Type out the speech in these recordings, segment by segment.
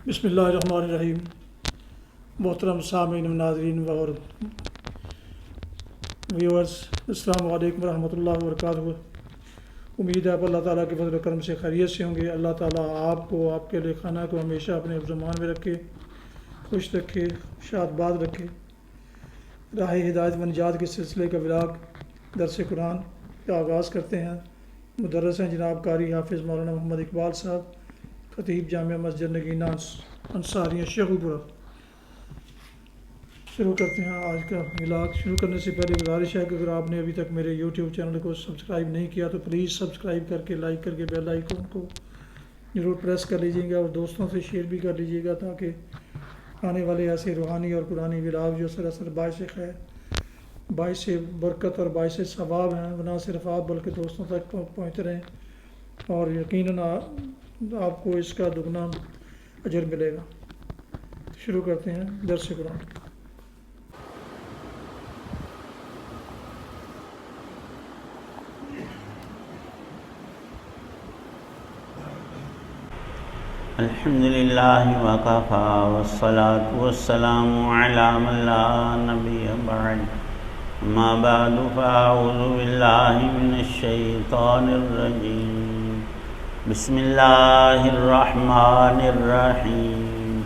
بسم اللہ الرحمن الرحیم۔ محترم سامعین و ناظرین اور ویورز، السلام علیکم ورحمۃ اللہ وبرکاتہ۔ امید ہے آپ اللہ تعالیٰ کے فضل و کرم سے خیریت سے ہوں گے۔ اللہ تعالیٰ آپ کو، آپ کے لئے خانہ کو ہمیشہ اپنے زمان میں رکھے، خوش رکھے، شاد باد رکھے۔ راہ ہدایت و نجات کے سلسلے کا ولاگ درس قرآن کا آغاز کرتے ہیں۔ مدرس ہیں جناب قاری حافظ مولانا محمد اقبال صاحب، خطیب جامعہ مسجد نگینہ انصاریہ شیخو پورہ۔ شروع کرتے ہیں آج کا ولاگ۔ شروع کرنے سے پہلے گزارش ہے کہ اگر آپ نے ابھی تک میرے یوٹیوب چینل کو سبسکرائب نہیں کیا تو پلیز سبسکرائب کر کے، لائک کر کے بیل آئیکن کو ضرور پریس کر لیجیے گا اور دوستوں سے شیئر بھی کر لیجیے گا، تاکہ آنے والے ایسے روحانی اور قرآنی ولاگ جو سراسر باعث خیر، باعث برکت اور باعث ثواب ہیں، وہ نہ صرف آپ بلکہ دوستوں تک پہنچتے رہیں، اور یقیناً آپ کو اس کا دگنا اجر ملے گا۔ شروع کرتے ہیں درس قرآن۔ الحمدللہ وکفی والصلاة والسلام علی من لا نبی بعد، اما بعد فاعوذ باللہ من الشیطان الرجیم، بسم اللہ الرحمن الرحیم۔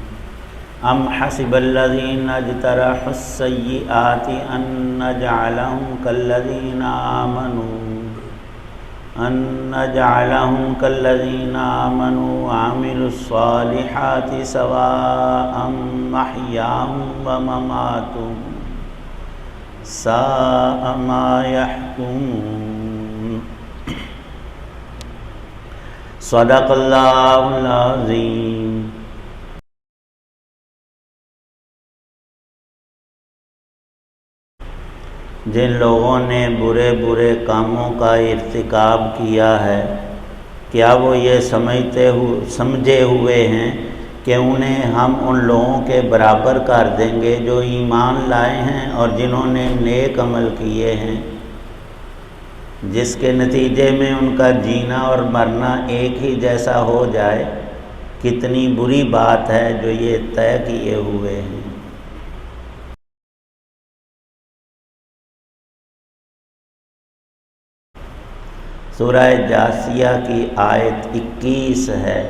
ام حسب الذین اجترحوا السیئات ان نجعلہم كالذين آمنوا وعملوا الصالحات سواء محياهم ومماتهم ساء ما يحكمون۔ صدق اللہ العظیم۔ جن لوگوں نے برے برے کاموں کا ارتکاب کیا ہے، کیا وہ یہ سمجھے ہوئے ہیں کہ انہیں ہم ان لوگوں کے برابر کر دیں گے جو ایمان لائے ہیں اور جنہوں نے نیک عمل کیے ہیں، جس کے نتیجے میں ان کا جینا اور مرنا ایک ہی جیسا ہو جائے؟ کتنی بری بات ہے جو یہ طے کیے ہوئے ہیں۔ سورہ جاثیہ کی آیت 21 ہے۔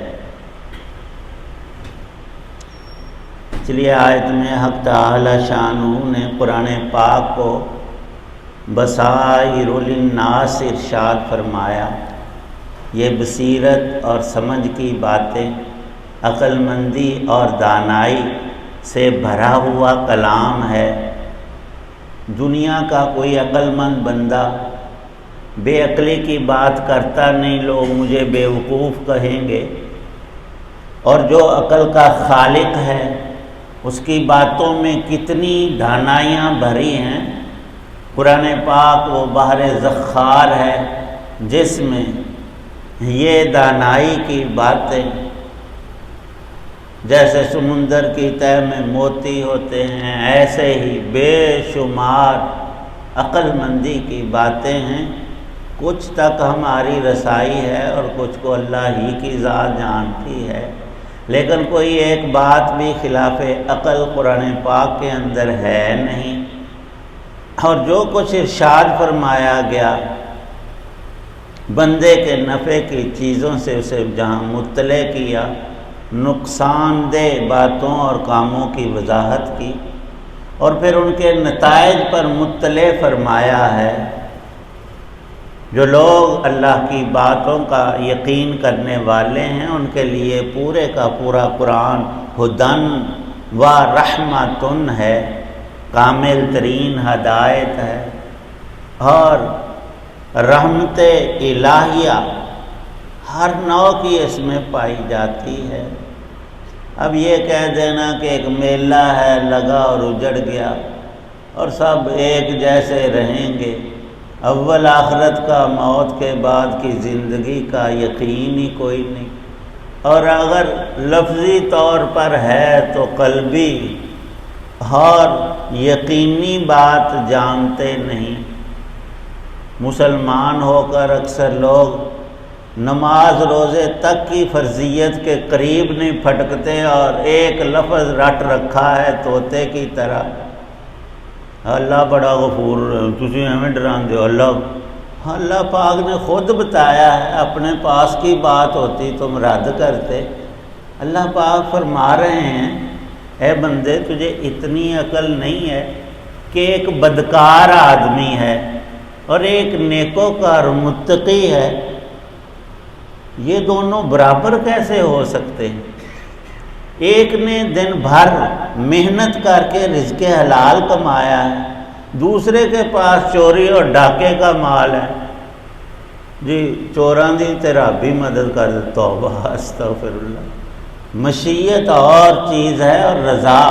چلیے آیت میں حق تعالی شانہ نے قرآن پاک کو بصائر للناس ارشاد فرمایا۔ یہ بصیرت اور سمجھ کی باتیں، عقل مندی اور دانائی سے بھرا ہوا کلام ہے۔ دنیا کا کوئی عقل مند بندہ بے عقلی کی بات کرتا نہیں، لوگ مجھے بیوقوف کہیں گے، اور جو عقل کا خالق ہے اس کی باتوں میں کتنی دانائیاں بھری ہیں۔ قرآن پاک وہ بحر زخار ہے جس میں یہ دانائی کی باتیں جیسے سمندر کی تہہ میں موتی ہوتے ہیں، ایسے ہی بے شمار عقل مندی کی باتیں ہیں۔ کچھ تک ہماری رسائی ہے اور کچھ کو اللہ ہی کی ذات جانتی ہے، لیکن کوئی ایک بات بھی خلاف عقل قرآن پاک کے اندر ہے نہیں۔ اور جو کچھ ارشاد فرمایا گیا بندے کے نفع کی چیزوں سے اسے جہاں مطلع کیا، نقصان دہ باتوں اور کاموں کی وضاحت کی، اور پھر ان کے نتائج پر مطلع فرمایا ہے۔ جو لوگ اللہ کی باتوں کا یقین کرنے والے ہیں ان کے لیے پورے کا پورا قرآن ہدن و رحمتن ہے، کامل ترین ہدایت ہے اور رحمت الہیہ ہر نوع کی اس میں پائی جاتی ہے۔ اب یہ کہہ دینا کہ ایک میلہ ہے، لگا اور اجڑ گیا اور سب ایک جیسے رہیں گے، اول آخرت کا، موت کے بعد کی زندگی کا یقین ہی کوئی نہیں، اور اگر لفظی طور پر ہے تو قلبی اور یقینی بات جانتے نہیں۔ مسلمان ہو کر اکثر لوگ نماز روزے تک کی فرضیت کے قریب نہیں پھٹکتے اور ایک لفظ رٹ رکھا ہے طوطے کی طرح، اللہ بڑا غفور، تسی ہمیں ڈران دو اللہ پاک نے خود بتایا ہے، اپنے پاس کی بات ہوتی تم رد کرتے۔ اللہ پاک فرما رہے ہیں اے بندے تجھے اتنی عقل نہیں ہے کہ ایک بدکار آدمی ہے اور ایک نیکوکار متقی ہے، یہ دونوں برابر کیسے ہو سکتے ہیں؟ ایک نے دن بھر محنت کر کے رزق حلال کمایا ہے، دوسرے کے پاس چوری اور ڈاکے کا مال ہے، جی چوراں دی تیرا بھی مدد کر دے، توبہ استغفر اللہ۔ مشیت اور چیز ہے اور رضا،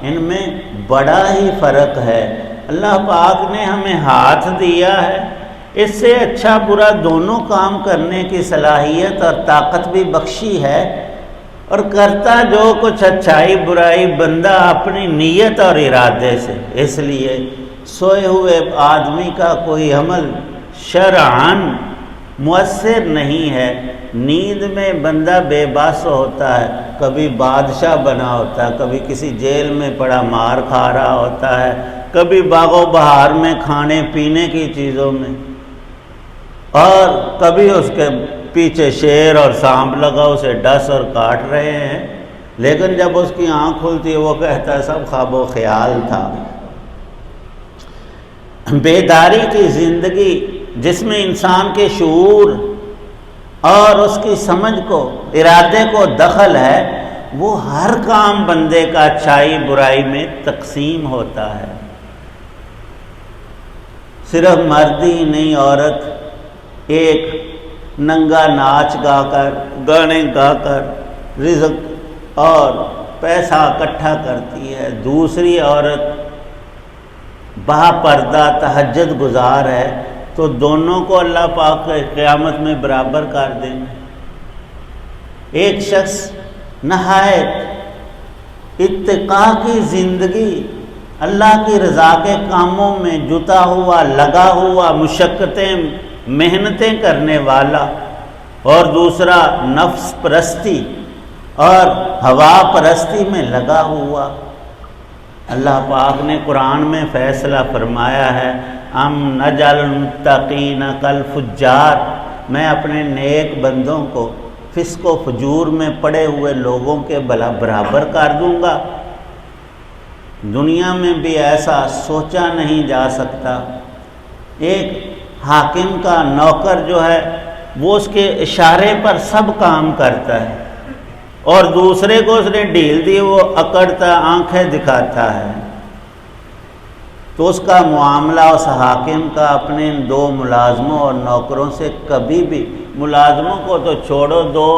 ان میں بڑا ہی فرق ہے۔ اللہ پاک نے ہمیں ہاتھ دیا ہے، اس سے اچھا برا دونوں کام کرنے کی صلاحیت اور طاقت بھی بخشی ہے، اور کرتا جو کچھ اچھائی برائی بندہ اپنی نیت اور ارادے سے، اس لیے سوئے ہوئے آدمی کا کوئی عمل شرعاً مؤثر نہیں ہے۔ نیند میں بندہ بے بس ہوتا ہے، کبھی بادشاہ بنا ہوتا ہے، کبھی کسی جیل میں پڑا مار کھا رہا ہوتا ہے، کبھی باغ و بہار میں کھانے پینے کی چیزوں میں، اور کبھی اس کے پیچھے شیر اور سانپ لگا اسے ڈس اور کاٹ رہے ہیں، لیکن جب اس کی آنکھ کھلتی ہے وہ کہتا ہے سب خواب و خیال تھا۔ بیداری کی زندگی جس میں انسان کے شعور اور اس کی سمجھ کو، ارادے کو دخل ہے، وہ ہر کام بندے کا اچھائی برائی میں تقسیم ہوتا ہے۔ صرف مرد ہی نہیں، عورت ایک ننگا ناچ گا کر، گانے گا کر رزق اور پیسہ اکٹھا کرتی ہے، دوسری عورت با پردہ تہجد گزار ہے، تو دونوں کو اللہ پاک قیامت میں برابر کر دیں گے۔ ایک شخص نہایت اتقا کی زندگی، اللہ کی رضا کے کاموں میں جتا ہوا، لگا ہوا، مشقتیں محنتیں کرنے والا، اور دوسرا نفس پرستی اور ہوا پرستی میں لگا ہوا۔ اللہ پاک نے قرآن میں فیصلہ فرمایا ہے، ام نجعل المتقین کالفجار، میں اپنے نیک بندوں کو فسق و فجور میں پڑے ہوئے لوگوں کے برابر کر دوں گا۔ دنیا میں بھی ایسا سوچا نہیں جا سکتا۔ ایک حاکم کا نوکر جو ہے وہ اس کے اشارے پر سب کام کرتا ہے، اور دوسرے کو اس نے ڈھیل دی وہ اکڑتا آنکھیں دکھاتا ہے، تو اس کا معاملہ اس حاکم کا اپنے ان دو ملازموں اور نوکروں سے کبھی بھی، ملازموں کو تو چھوڑو، دو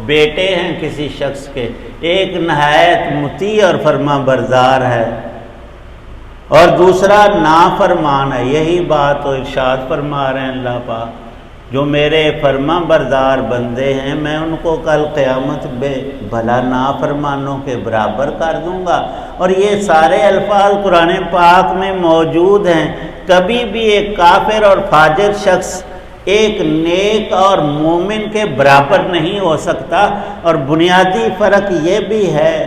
بیٹے ہیں کسی شخص کے، ایک نہایت مطیع اور فرما بردار ہے اور دوسرا نافرمان ہے، یہی بات تو ارشاد فرما رہے ہیں اللہ پاک، جو میرے فرما بردار بندے ہیں میں ان کو کل قیامت میں بھلا نافرمانوں کے برابر کر دوں گا۔ اور یہ سارے الفاظ قرآن پاک میں موجود ہیں۔ کبھی بھی ایک کافر اور فاجر شخص ایک نیک اور مومن کے برابر نہیں ہو سکتا، اور بنیادی فرق یہ بھی ہے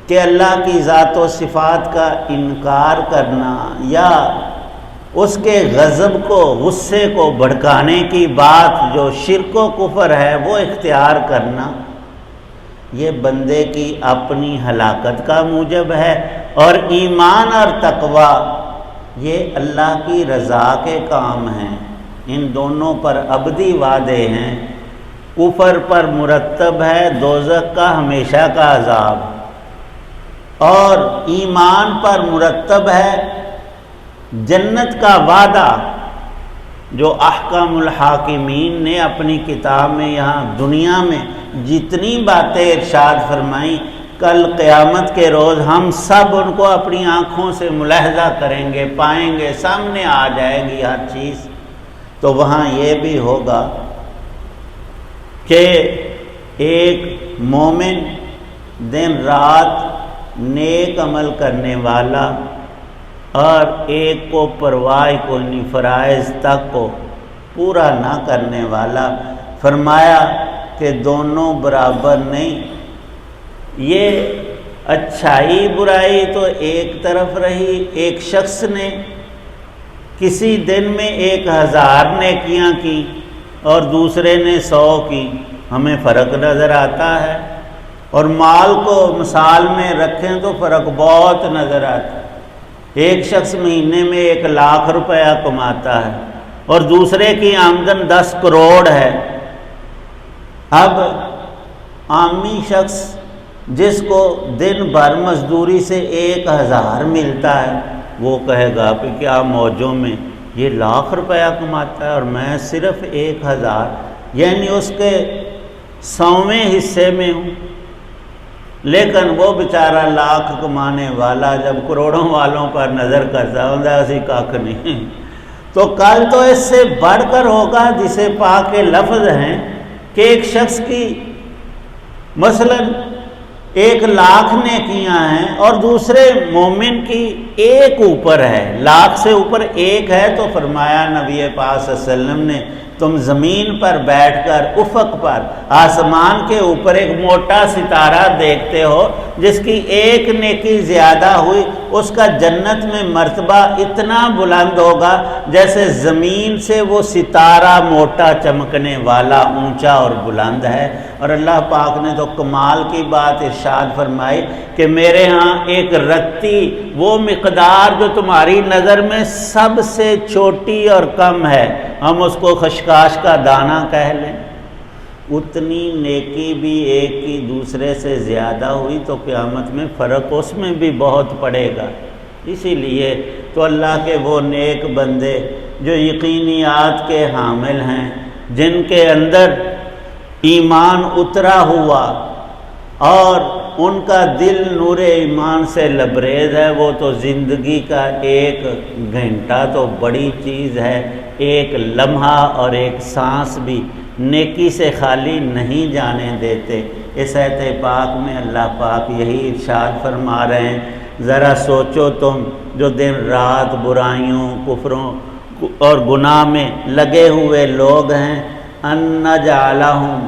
کہ اللہ کی ذات و صفات کا انکار کرنا یا اس کے غضب کو، غصے کو بھڑکانے کی بات جو شرک و کفر ہے وہ اختیار کرنا، یہ بندے کی اپنی ہلاکت کا موجب ہے، اور ایمان اور تقوی یہ اللہ کی رضا کے کام ہیں، ان دونوں پر ابدی وعدے ہیں۔ کفر پر مرتب ہے دوزخ کا ہمیشہ کا عذاب، اور ایمان پر مرتب ہے جنت کا وعدہ، جو احکام الحاکمین نے اپنی کتاب میں یہاں دنیا میں جتنی باتیں ارشاد فرمائیں، کل قیامت کے روز ہم سب ان کو اپنی آنکھوں سے ملاحظہ کریں گے، پائیں گے، سامنے آ جائے گی ہر چیز۔ تو وہاں یہ بھی ہوگا کہ ایک مومن دن رات نیک عمل کرنے والا، اور ایک کو پرواہ کو نہیں، فرائض تک کو پورا نہ کرنے والا۔ فرمایا کہ دونوں برابر نہیں، یہ اچھائی برائی تو ایک طرف رہی، ایک شخص نے کسی دن میں 1000 نیکیاں کی اور دوسرے نے 100 کی، ہمیں فرق نظر آتا ہے، اور مال کو مثال میں رکھیں تو فرق بہت نظر آتا ہے۔ ایک شخص مہینے میں 1 لاکھ روپیہ کماتا ہے اور دوسرے کی آمدن 10 کروڑ ہے۔ اب عامی شخص جس کو دن بھر مزدوری سے 1000 ملتا ہے، وہ کہے گا کہ کیا موجوں میں یہ لاکھ روپیہ کماتا ہے اور میں صرف 1000، یعنی اس کے 100ویں حصے میں ہوں۔ لیکن وہ بیچارہ لاکھ کمانے والا جب کروڑوں والوں پر نظر کرتا ہے اسی کاک نہیں، تو کل تو اس سے بڑھ کر ہوگا، جسے پاک کے لفظ ہیں کہ ایک شخص کی مثلا 1 لاکھ نیکیاں ہیں اور دوسرے مومن کی 1 اوپر ہے، لاکھ سے اوپر 1 ہے، تو فرمایا نبی پاک صلی اللہ علیہ وسلم نے تم زمین پر بیٹھ کر افق پر آسمان کے اوپر ایک موٹا ستارہ دیکھتے ہو، جس کی 1 نیکی زیادہ ہوئی، اس کا جنت میں مرتبہ اتنا بلند ہوگا جیسے زمین سے وہ ستارہ موٹا چمکنے والا اونچا اور بلند ہے۔ اور اللہ پاک نے تو کمال کی بات ارشاد فرمائی کہ میرے ہاں ایک رتی، وہ مقدار جو تمہاری نظر میں سب سے چھوٹی اور کم ہے، ہم اس کو خشخاش کا دانہ کہہ لیں، اتنی نیکی بھی ایک کی دوسرے سے زیادہ ہوئی تو قیامت میں فرق اس میں بھی بہت پڑے گا۔ اسی لیے تو اللہ کے وہ نیک بندے جو یقینیات کے حامل ہیں، جن کے اندر ایمان اترا ہوا اور ان کا دل نور ایمان سے لبریز ہے، وہ تو زندگی کا 1 گھنٹہ تو بڑی چیز ہے، 1 لمحہ اور 1 سانس بھی نیکی سے خالی نہیں جانے دیتے۔ اس آیت پاک میں اللہ پاک یہی ارشاد فرما رہے ہیں، ذرا سوچو تم جو دن رات برائیوں، کفروں اور گناہ میں لگے ہوئے لوگ ہیں، ان نجعلہم،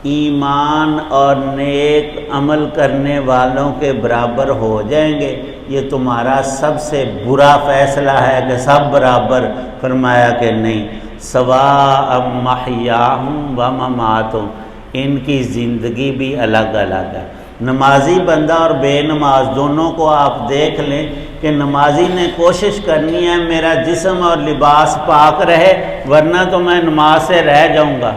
ایمان اور نیک عمل کرنے والوں کے برابر ہو جائیں گے، یہ تمہارا سب سے برا فیصلہ ہے کہ سب برابر۔ فرمایا کہ نہیں، سواء محیاہم و مماتہم، ان کی زندگی بھی الگ الگ ہے۔ نمازی بندہ اور بے نماز دونوں کو آپ دیکھ لیں کہ نمازی نے کوشش کرنی ہے میرا جسم اور لباس پاک رہے، ورنہ تو میں نماز سے رہ جاؤں گا۔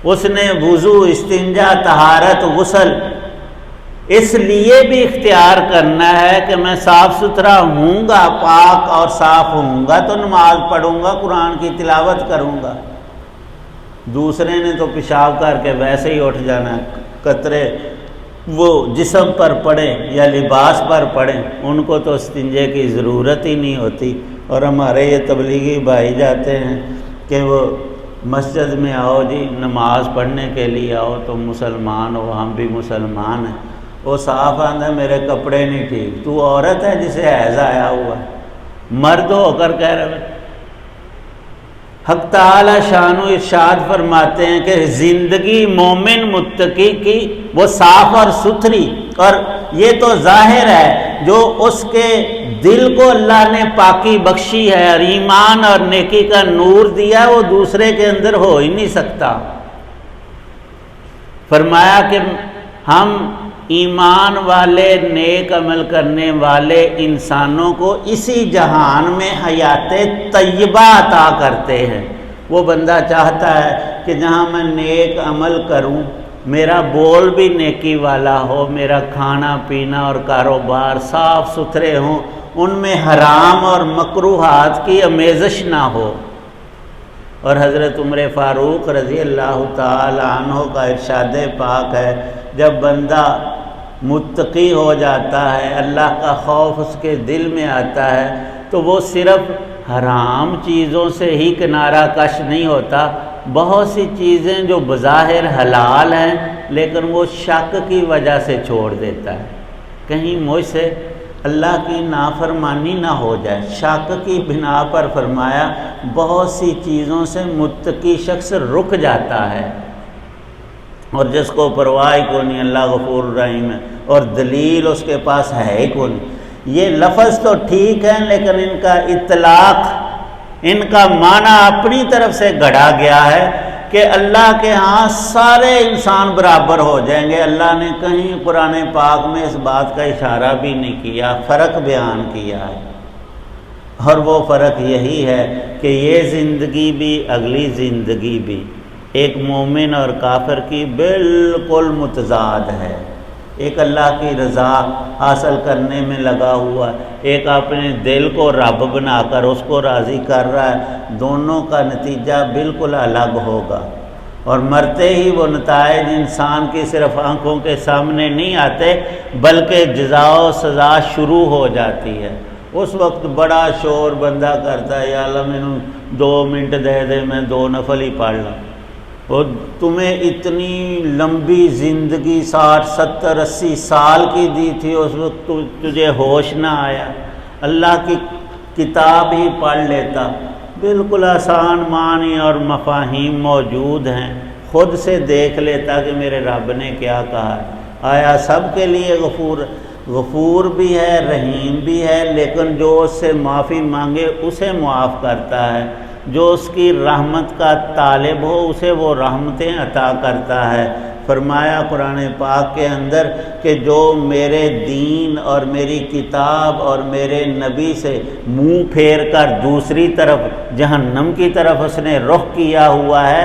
اس نے وضو، استنجا، طہارت، غسل اس لیے بھی اختیار کرنا ہے کہ میں صاف ستھرا ہوں گا، پاک اور صاف ہوں گا تو نماز پڑھوں گا، قرآن کی تلاوت کروں گا۔ دوسرے نے تو پیشاب کر کے ویسے ہی اٹھ جانا، قطرے وہ جسم پر پڑے یا لباس پر پڑے، ان کو تو استنجے کی ضرورت ہی نہیں ہوتی۔ اور ہمارے یہ تبلیغی بھائی جاتے ہیں کہ وہ مسجد میں آؤ جی نماز پڑھنے کے لیے آؤ، تم مسلمان ہو، ہم بھی مسلمان ہیں۔ وہ صاف آندہ میرے کپڑے نہیں ٹھیک، تو عورت ہے جسے حیض آیا ہوا ہے، مرد ہو کر کہہ رہے ہیں۔ حق تعالی شان و ارشاد فرماتے ہیں کہ زندگی مومن متقی کی وہ صاف اور ستھری، اور یہ تو ظاہر ہے جو اس کے دل کو اللہ نے پاکی بخشی ہے اور ایمان اور نیکی کا نور دیا، وہ دوسرے کے اندر ہو ہی نہیں سکتا۔ فرمایا کہ ہم ایمان والے نیک عمل کرنے والے انسانوں کو اسی جہان میں حیات طیبہ عطا کرتے ہیں۔ وہ بندہ چاہتا ہے کہ جہاں میں نیک عمل کروں، میرا بول بھی نیکی والا ہو، میرا کھانا پینا اور کاروبار صاف ستھرے ہوں، ان میں حرام اور مکروہات کی آمیزش نہ ہو۔ اور حضرت عمر فاروق رضی اللہ تعالی عنہ کا ارشاد پاک ہے، جب بندہ متقی ہو جاتا ہے، اللہ کا خوف اس کے دل میں آتا ہے، تو وہ صرف حرام چیزوں سے ہی کنارہ کش نہیں ہوتا، بہت سی چیزیں جو بظاہر حلال ہیں لیکن وہ شک کی وجہ سے چھوڑ دیتا ہے۔ کہیں مجھ سے اللہ کی نافرمانی نہ ہو جائے۔ شک کی بنا پر فرمایا بہت سی چیزوں سے متقی شخص رک جاتا ہے، اور جس کو پرواہ کو نہیں اللہ غفور الرحیم ہے، اور دلیل اس کے پاس ہے ہی کو نہیں۔ یہ لفظ تو ٹھیک ہے لیکن ان کا اطلاق، ان کا معنی اپنی طرف سے گڑھا گیا ہے کہ اللہ کے ہاں سارے انسان برابر ہو جائیں گے۔ اللہ نے کہیں قرآن پاک میں اس بات کا اشارہ بھی نہیں کیا، فرق بیان کیا ہے، اور وہ فرق یہی ہے کہ یہ زندگی بھی اگلی زندگی بھی ایک مومن اور کافر کی بالکل متضاد ہے۔ ایک اللہ کی رضا حاصل کرنے میں لگا ہوا ہے، ایک اپنے دل کو رب بنا کر اس کو راضی کر رہا ہے، دونوں کا نتیجہ بالکل الگ ہوگا، اور مرتے ہی وہ نتائج انسان کی صرف آنکھوں کے سامنے نہیں آتے بلکہ جزا و سزا شروع ہو جاتی ہے۔ اس وقت بڑا شور بندہ کرتا ہے، یا اللہ مینوں 2 منٹ دے دے میں 2 نفل ہی پڑھ لوں۔ اور تمہیں اتنی لمبی زندگی 60 70 80 سال کی دی تھی، اس وقت تجھے ہوش نہ آیا، اللہ کی کتاب ہی پڑھ لیتا۔ بالکل آسان معنی اور مفاہیم موجود ہیں، خود سے دیکھ لیتا کہ میرے رب نے کیا کہا ہے۔ آیا سب کے لیے غفور بھی ہے، رحیم بھی ہے، لیکن جو اس سے معافی مانگے اسے معاف کرتا ہے، جو اس کی رحمت کا طالب ہو اسے وہ رحمتیں عطا کرتا ہے۔ فرمایا قرآن پاک کے اندر کہ جو میرے دین اور میری کتاب اور میرے نبی سے منہ پھیر کر دوسری طرف جہنم کی طرف اس نے رخ کیا ہوا ہے،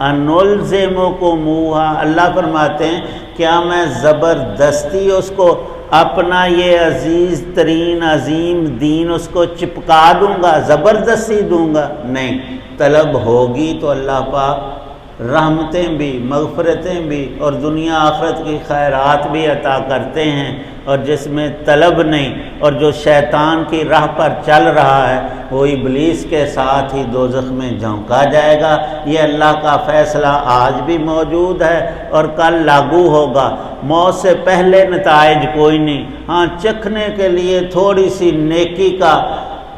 انلزمکموہا، اللہ فرماتے ہیں کیا میں زبردستی اس کو اپنا یہ عزیز ترین عظیم دین اس کو چپکا دوں گا، زبردستی دوں گا؟ نہیں، طلب ہوگی تو اللہ پاک رحمتیں بھی، مغفرتیں بھی اور دنیا آخرت کی خیرات بھی عطا کرتے ہیں، اور جس میں طلب نہیں اور جو شیطان کی راہ پر چل رہا ہے وہ ابلیس کے ساتھ ہی دوزخ میں جھونکا جائے گا۔ یہ اللہ کا فیصلہ آج بھی موجود ہے اور کل لاگو ہوگا۔ موت سے پہلے نتائج کوئی نہیں، ہاں چکھنے کے لیے تھوڑی سی نیکی کا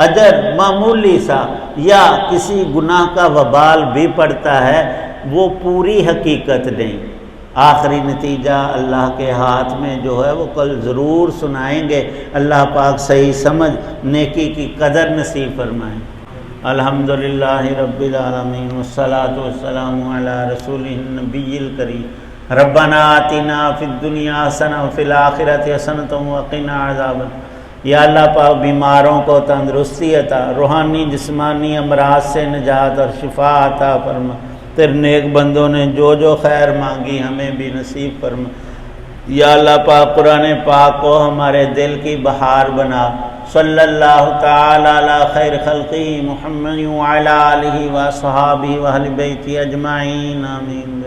اجر معمولی سا یا کسی گناہ کا وبال بھی پڑتا ہے، وہ پوری حقیقت نہیں۔ آخری نتیجہ اللہ کے ہاتھ میں جو ہے وہ کل ضرور سنائیں گے۔ اللہ پاک صحیح سمجھ نیکی کی قدر نصیب فرمائیں۔ الحمدللہ رب العالمین والصلاة والسلام علی رسولہ النبی الکریم۔ ربنا آتنا فی الدنیا حسنہ وفی الآخرۃ حسنۃ وقنا عذاب النار۔ یا اللہ پاک بیماروں کو تندرستی عطا، روحانی جسمانی امراض سے نجات اور شفا عطا فرما۔ تیرے نیک بندوں نے جو جو خیر مانگی ہمیں بھی نصیب فرما۔ یا اللہ پاک قرآن پاک کو ہمارے دل کی بہار بنا۔ صلی اللہ تعالی علی خیر خلقہ محمد وعلی آلہ وصحابہ واہل بیتہ اجمعین آمین۔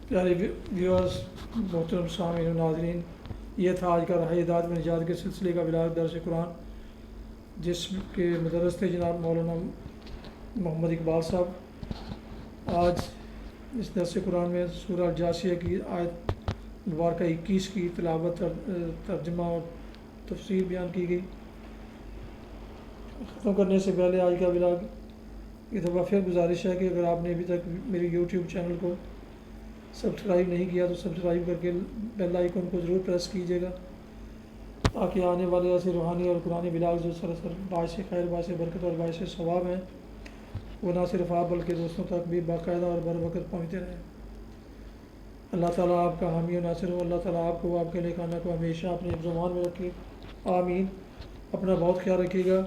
پیارے ویورز، محترم سامعین و ناظرین، یہ تھا آج کا راہ ہدایت میں نجات کے سلسلے کا ولاگ درس قرآن، جس کے مدرس تھے جناب مولانا محمد اقبال صاحب۔ آج اس درس قرآن میں سورہ الجاثیہ کی آیت مبارکہ 21 کی تلاوت، ترجمہ اور تفسیر بیان کی گئی۔ ختم کرنے سے پہلے آج کا ولاگ یہ دفعہ پھر گزارش ہے کہ اگر آپ نے ابھی تک میری یوٹیوب چینل کو سبسکرائب نہیں کیا تو سبسکرائب کر کے بیل آئیکن کو ضرور پریس کیجیے گا، تاکہ آنے والے ایسے روحانی اور قرآنی ولاگ جو سراسر باعث خیر، باعث برکت اور باعث ثواب ہیں وہ نہ صرف آپ بلکہ دوستوں تک بھی باقاعدہ اور بر وقت پہنچتے رہیں۔ اللہ تعالیٰ آپ کا حامی و ناصر ہو۔ اللہ تعالیٰ آپ کو، آپ کے لئے کھانا کو ہمیشہ اپنے زمان میں رکھے، آمین۔ اپنا بہت خیال رکھیے گا،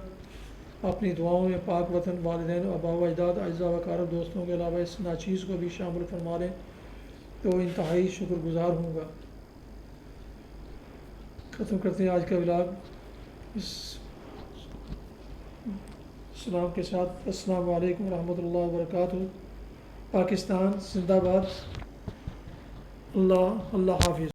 اپنی دعاؤں میں پاک وطن، والدین، آباء و اجداد، اعزاء و اقارب، دوستوں کے علاوہ اس ناچیز کو بھی شامل فرما لیں تو انتہائی شکر گزار ہوں گا۔ ختم کرتے ہیں آج کا ولاگ اس سلام کے ساتھ۔ السلام علیکم ورحمۃ اللہ وبرکاتہ۔ پاکستان زندہ باد۔ اللہ حافظ۔